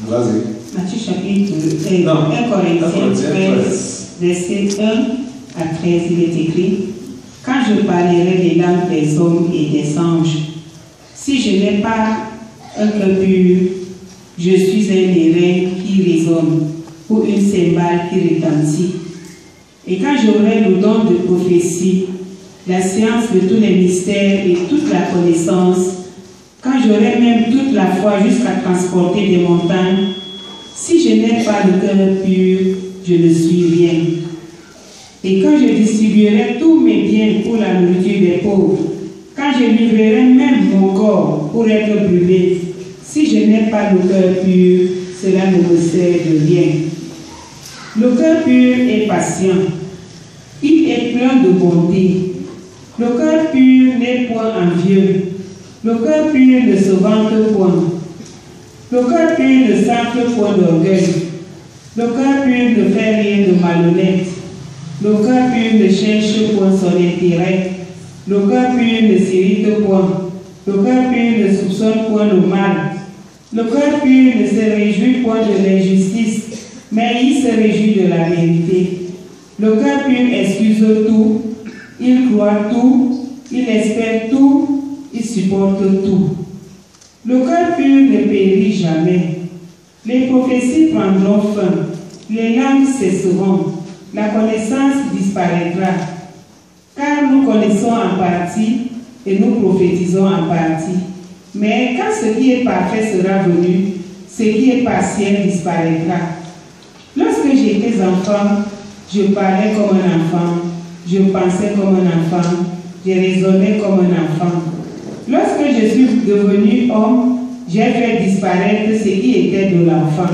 Vas-y. Matthieu chapitre 1 Corinthiens 13, verset 1 à 13, il est écrit: quand je parlerai les langues des hommes et des anges, si je n'ai pas un cœur pur, je suis un airain qui résonne ou une cymbale qui retentit. Et quand j'aurai le don de prophétie, la science de tous les mystères et toute la connaissance, quand j'aurai même toute la foi jusqu'à transporter des montagnes, si je n'ai pas le cœur pur, je ne suis rien. Et quand je distribuerai tous mes biens pour la nourriture des pauvres, quand je livrerai même mon corps pour être brûlé, si je n'ai pas le cœur pur, cela ne me sert de rien. Le cœur pur est patient, il est plein de bonté. Le cœur pur n'est point envieux. Le cœur pur ne se vante point. Le cœur pur ne s'enfle point d'orgueil. Le cœur pur ne fait rien de malhonnête. Le cœur pur ne cherche point son intérêt. Le cœur pur ne s'irrite point. Le cœur pur ne soupçonne point le mal. Le cœur pur ne se réjouit point de l'injustice, mais il se réjouit de la vérité. Le cœur pur excuse tout, il croit tout, il espère tout, il supporte tout. Le cœur pur ne périt jamais. Les prophéties prendront fin, les langues cesseront, la connaissance disparaîtra. Car nous connaissons en partie et nous prophétisons en partie. Mais quand ce qui est parfait sera venu, ce qui est partiel disparaîtra. Lorsque j'étais enfant, je parlais comme un enfant, je pensais comme un enfant, je raisonnais comme un enfant. Lorsque je suis devenu homme, j'ai fait disparaître ce qui était de l'enfant.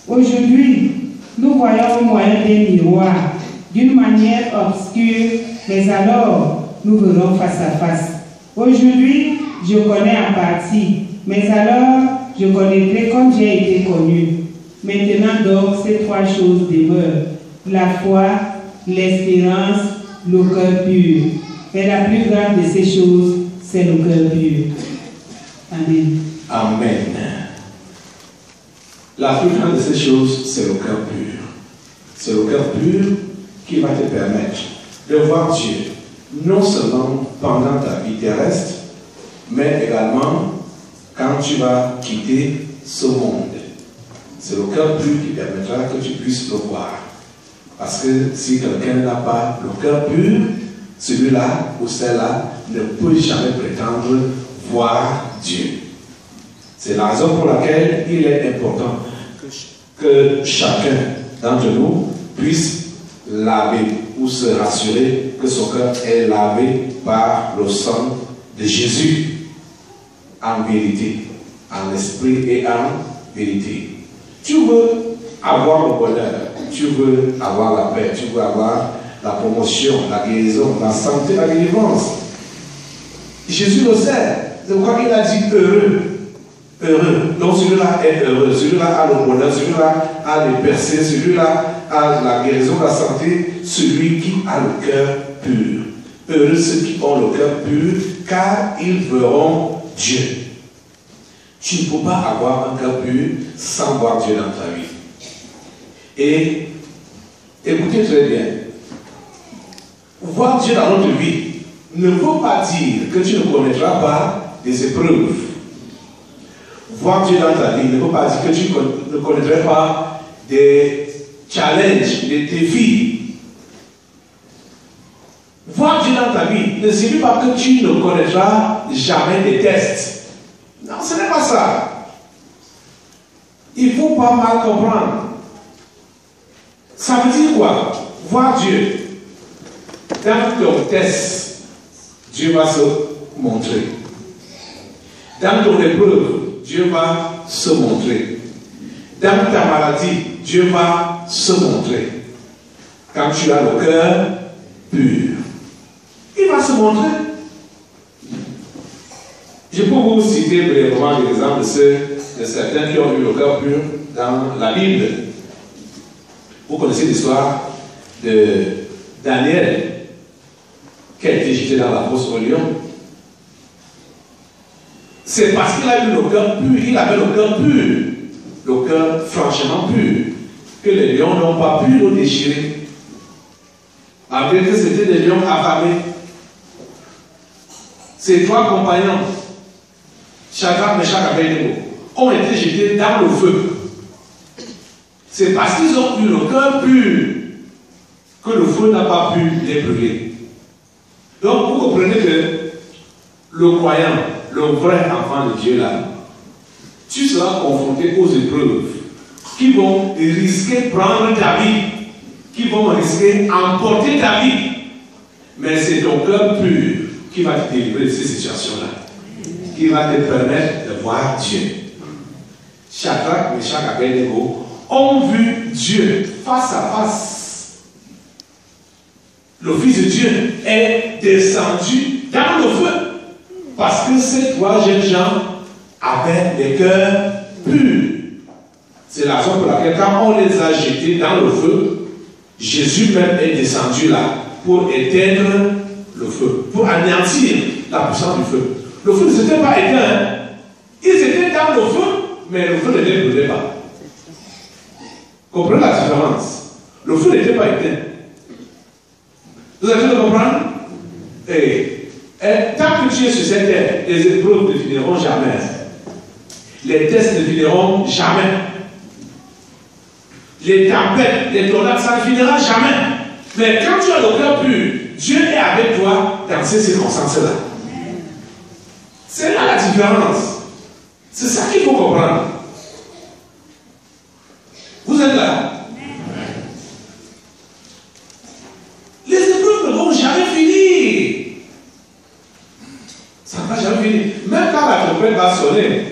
Aujourd'hui, nous voyons au moyen des miroirs, d'une manière obscure, mais alors nous verrons face à face. Aujourd'hui, je connais en partie, mais alors je connaîtrai comme j'ai été connu. Maintenant donc, ces trois choses demeurent: la foi, l'espérance, le cœur pur. Mais la plus grande de ces choses, c'est le cœur pur. Amen. Amen. La plus grande de ces choses, c'est le cœur pur. C'est le cœur pur qui va te permettre de voir Dieu, non seulement pendant ta vie terrestre, mais également quand tu vas quitter ce monde. C'est le cœur pur qui permettra que tu puisses le voir. Parce que si quelqu'un n'a pas le cœur pur, celui-là ou celle-là ne peut jamais prétendre voir Dieu. C'est la raison pour laquelle il est important que chacun d'entre nous puisse laver ou se rassurer que son cœur est lavé par le sang de Jésus, en vérité, en esprit et en vérité. Tu veux avoir le bonheur, tu veux avoir la paix, tu veux avoir la promotion, la guérison, la santé, la délivrance. Jésus le sait. Je crois qu'il a dit heureux. Heureux. Donc celui-là est heureux. Celui-là a le bonheur. Celui-là a les percées. Celui-là a la guérison, la santé. Celui qui a le cœur pur. Heureux ceux qui ont le cœur pur, car ils verront Dieu. Tu ne peux pas avoir un cœur pur sans voir Dieu dans ta vie. Et écoutez très bien. Voir Dieu dans notre vie ne veut pas dire que tu ne connaîtras pas des épreuves. Voir Dieu dans ta vie ne veut pas dire que tu ne connaîtrais pas des challenges, des défis. Voir Dieu dans ta vie ne signifie pas que tu ne connaîtras jamais des tests. Non, ce n'est pas ça. Il ne faut pas mal comprendre. Ça veut dire quoi? Voir Dieu. Dans ton test, Dieu va se montrer. Dans ton épreuve, Dieu va se montrer. Dans ta maladie, Dieu va se montrer. Quand tu as le cœur pur, il va se montrer. Je peux vous citer brièvement l'exemple de certains qui ont eu le cœur pur dans la Bible. Vous connaissez l'histoire de Daniel, qui a été jeté dans la fosse au lion. c'est parce qu'il a eu le cœur pur, il avait le cœur pur, le cœur franchement pur, que les lions n'ont pas pu le déchirer. Malgré que c'était des lions affamés. Ces trois compagnons, Shadrach, Meshach et Abednego, ont été jetés dans le feu. C'est parce qu'ils ont eu le cœur pur que le feu n'a pas pu les brûler. Donc vous comprenez que le croyant, le vrai enfant de Dieu là, tu seras confronté aux épreuves qui vont risquer de prendre ta vie, qui vont risquer d'emporter ta vie. Mais c'est ton cœur pur qui va te délivrer de ces situations-là, qui va te permettre de voir Dieu. Shadrach, Meshach et Abednego ont vu Dieu face à face. Le Fils de Dieu est descendu dans le feu parce que ces trois jeunes gens avaient des cœurs purs. C'est la raison pour laquelle quand on les a jetés dans le feu, Jésus même est descendu là pour éteindre le feu, pour anéantir la puissance du feu. Le feu ne s'était pas éteint. Hein? Ils étaient dans le feu, mais le feu ne les brûlait pas. Comprenez la différence? Le feu n'était pas éteint. Vous avez de comprendre? Et tant que tu es sur cette terre, les épreuves ne finiront jamais. Les tests ne finiront jamais. Les tempêtes, les tornades, ça ne finira jamais. Mais quand tu as le cœur pur, Dieu est avec toi dans ces circonstances-là. C'est là la différence. C'est ça qu'il faut comprendre. Vous êtes là? Les épreuves ne vont jamais finir. Ça ne va jamais finir. Même quand la trompette va sonner,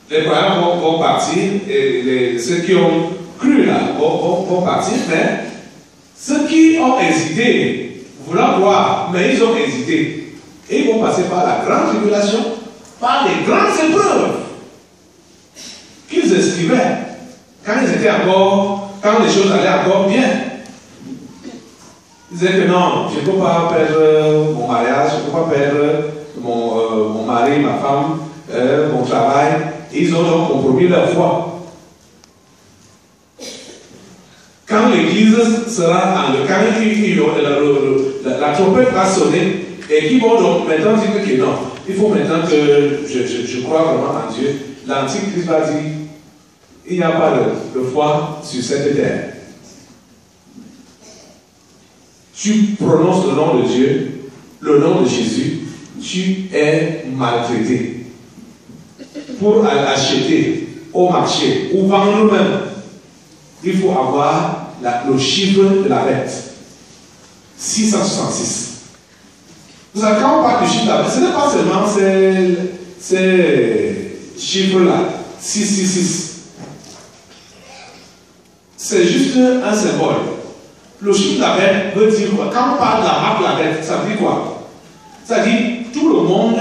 les croyants vont partir, et ceux qui ont cru là vont partir, mais ceux qui ont hésité, voulant croire, mais ils ont hésité, et ils vont passer par la grande tribulation, par les grandes épreuves qu'ils esquivaient quand ils étaient encore, quand les choses allaient encore bien. Ils disaient que non, je ne peux pas perdre mon mariage, je ne peux pas perdre mon mari, ma femme, mon travail. Ils ont donc compromis leur foi. Quand l'église sera en le quand la trompette va sonner et qu'ils vont donc maintenant dire que non, il faut maintenant que je crois vraiment en Dieu. L'Antichrist va dire il n'y a pas de foi sur cette terre. Tu prononces le nom de Dieu, le nom de Jésus, tu es maltraité. Pour acheter au marché ou vendre même, il faut avoir le chiffre de la bête. 666. Vous savez, quand on parle du chiffre de la bête, ce n'est pas seulement ces chiffres-là, 666. C'est juste un symbole. Le chiffre de la bête veut dire quoi? Quand on parle de la marque de la bête, ça veut dire quoi? Ça dit tout le monde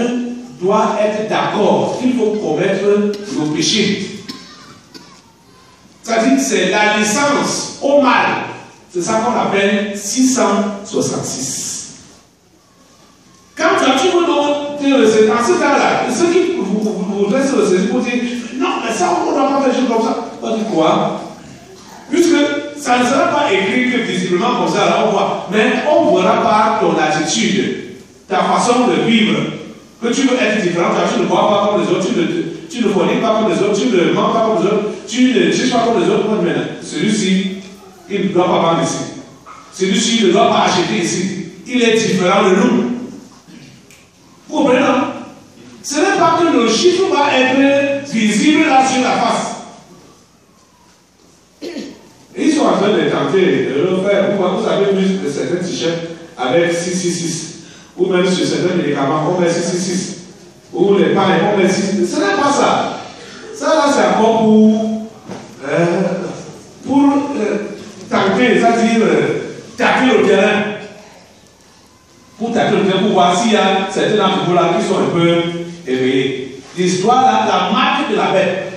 doit être d'accord qu'il faut commettre le péché. C'est-à-dire que c'est la licence au mal. C'est ça qu'on appelle 666. Quand tu veux donc te recevoir, en ce temps-là, ceux qui voudraient se recevoir pour dire non, mais ça, on ne doit pas faire des choses comme ça. On dit quoi? Puisque ça ne sera pas écrit que visiblement comme ça, là on voit. Mais on verra par ton attitude, ta façon de vivre. Que tu veux être différent, tu ne bois pas comme les autres, tu ne forniques pas comme les autres, tu ne mens pas comme les autres, tu ne triches pas comme les autres. Celui-ci, il ne doit pas vendre ici. Celui-ci ne doit pas acheter ici. Il est différent de nous. Vous comprenez, non? Ce n'est pas que le chiffre va être visible là sur la face. Et ils sont en train de tenter de le faire. Vous avez vu certains t-shirts avec 666. Ou même sur certains médicaments, on met 666. Ou les pains, on met 666. Ce n'est pas ça. Ça là, c'est encore pour tenter, c'est-à-dire tâter le terrain. Pour tâter le terrain, pour voir s'il y a certains d'entre vous là qui sont un peu éveillés. L'histoire là, la marque de la bête.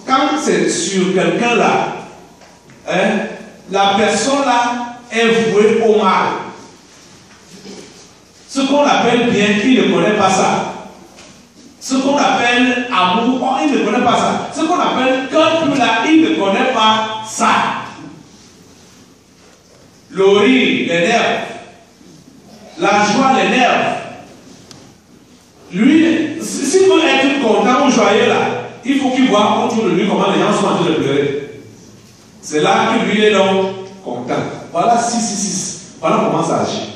Quand c'est sur quelqu'un là, la personne là est vouée au mal. Ce qu'on appelle bien, il ne connaît pas ça. Ce qu'on appelle amour, il ne connaît pas ça. Ce qu'on appelle cœur pur là, il ne connaît pas ça. Le rire l'énerve. La joie l'énerve. Lui, s'il veut être content ou joyeux là, il faut qu'il voit autour de lui comment les gens sont en train de pleurer. C'est là que lui est donc content. Voilà 666. Voilà comment ça agit.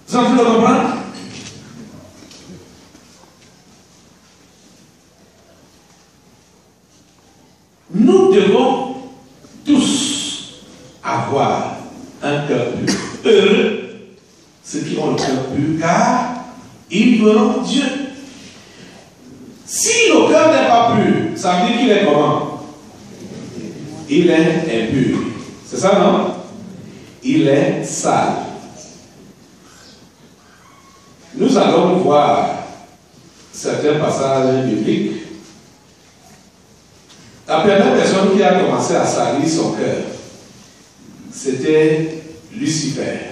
Vous êtes en train de comprendre? Nous devons tous avoir un cœur pur. Heureux ceux qui ont le cœur pur, car ils verront Dieu. Si le cœur n'est pas pur, ça veut dire qu'il est comment? Il est impur. C'est ça, non? Il est sale. Nous allons voir certains passages bibliques. La première personne qui a commencé à salir son cœur, c'était Lucifer.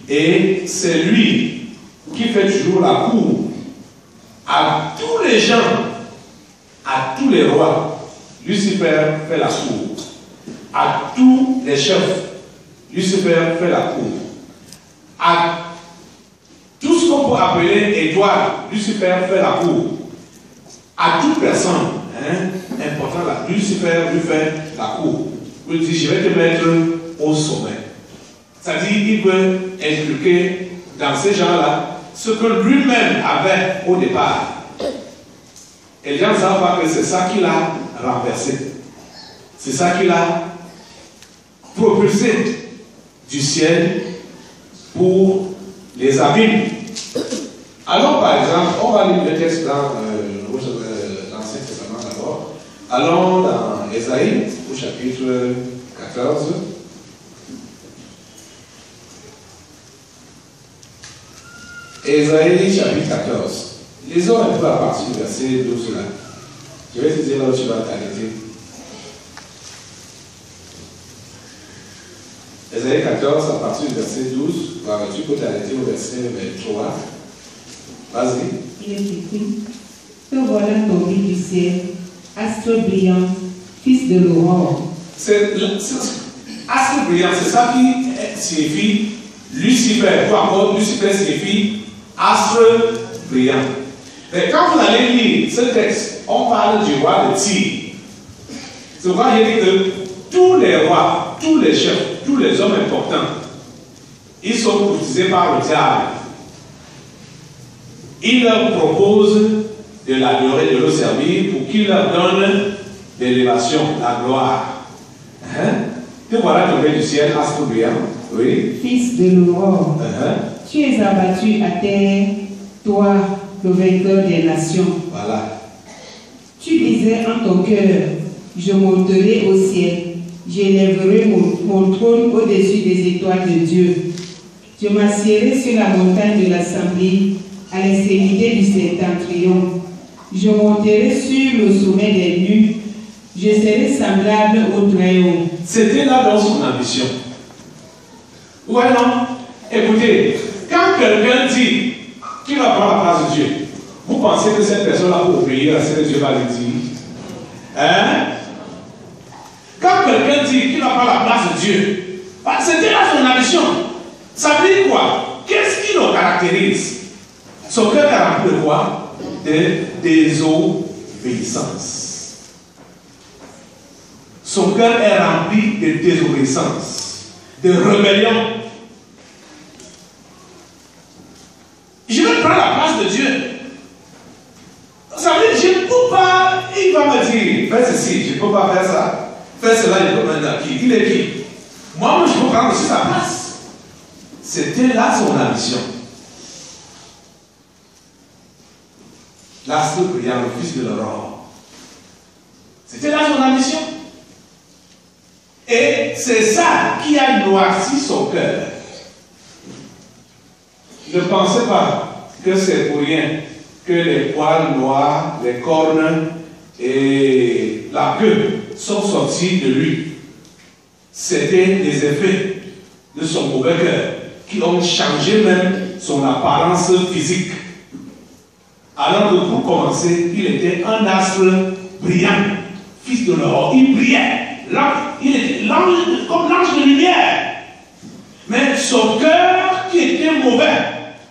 Et c'est lui qui fait toujours la cour à tous les gens, à tous les rois. Lucifer fait la cour. À tous les chefs, Lucifer fait la cour. À tout ce qu'on peut appeler étoile, Lucifer fait la cour. À toute personne important, là, Lucifer lui fait la cour. Il dit, je vais te mettre au sommet. C'est-à-dire qu'il peut inculquer dans ces gens-là ce que lui-même avait au départ. Et les gens ne savent pas que c'est ça qu'il a renversé. C'est ça qu'il a propulsé du ciel pour les abîmes. Alors, par exemple, on va lire le texte dans l'Ancien Testament d'abord. Allons dans Ésaïe, au chapitre 14. Ésaïe, chapitre 14. Lisons un peu à partir du verset 12 là. Je vais te dire là où tu vas t'arrêter. Ésaïe 14, à partir du verset 12, tu peux t'arrêter au verset 23. Vas-y. Il est écrit, te voilà tombé du ciel, astre brillant, fils de l'aurore. Astre brillant, c'est ça qui signifie Lucifer. Pour encore, Lucifer signifie astre brillant. Mais quand vous allez lire ce texte, on parle du roi de Tyr. C'est pourquoi il dit que tous les rois, tous les chefs, tous les hommes importants, ils sont courtisés par le diable. Il leur propose de l'adorer, de le servir pour qu'il leur donne l'élévation, la gloire. Te voilà tombé du ciel, astre brillant. Oui. Fils de l'aurore, tu es abattu à terre, toi, le vainqueur des nations. Voilà. Tu disais en ton cœur, je monterai au ciel, j'élèverai mon trône au-dessus des étoiles de Dieu. Je m'assiérai sur la montagne de l'assemblée, à l'extrémité du septentrion. Je monterai sur le sommet des nues, je serai semblable au Très-Haut. C'était là dans son ambition. Ouais, non? Écoutez, quand quelqu'un dit qu'il va prendre la place de Dieu, vous pensez que cette personne-là peut obéir à ce que Dieu va lui dire? Hein? Quand quelqu'un dit qu'il va prendre la place de Dieu, c'était là son ambition. Ça veut dire quoi? Qu'est-ce qui le caractérise? Son cœur est rempli de quoi? De désobéissance. Son cœur est rempli de désobéissance, de rébellion. Je vais prendre la place de Dieu. Ça veut dire, je ne peux pas, il va me dire, fais ceci, je ne peux pas faire ça. Fais cela, il demande à qui? Il est qui? Moi, je peux prendre aussi sa place. C'était là son ambition. L'astre brillant, le fils de l'aurore. C'était là son ambition. Et c'est ça qui a noirci son cœur. Ne pensez pas que c'est pour rien que les poils noirs, les cornes et la queue sont sortis de lui. C'était les effets de son mauvais cœur, qui ont changé même son apparence physique. Alors que pour commencer, il était un astre brillant, fils de l'aurore, il brillait. Il était comme l'ange de lumière. Mais son cœur, qui était mauvais,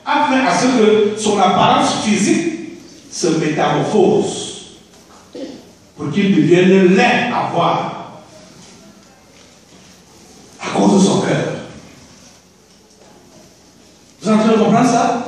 a fait à ce que son apparence physique se métamorphose pour qu'il devienne laid à voir à cause de son cœur. Vous êtes en train de comprendre ça?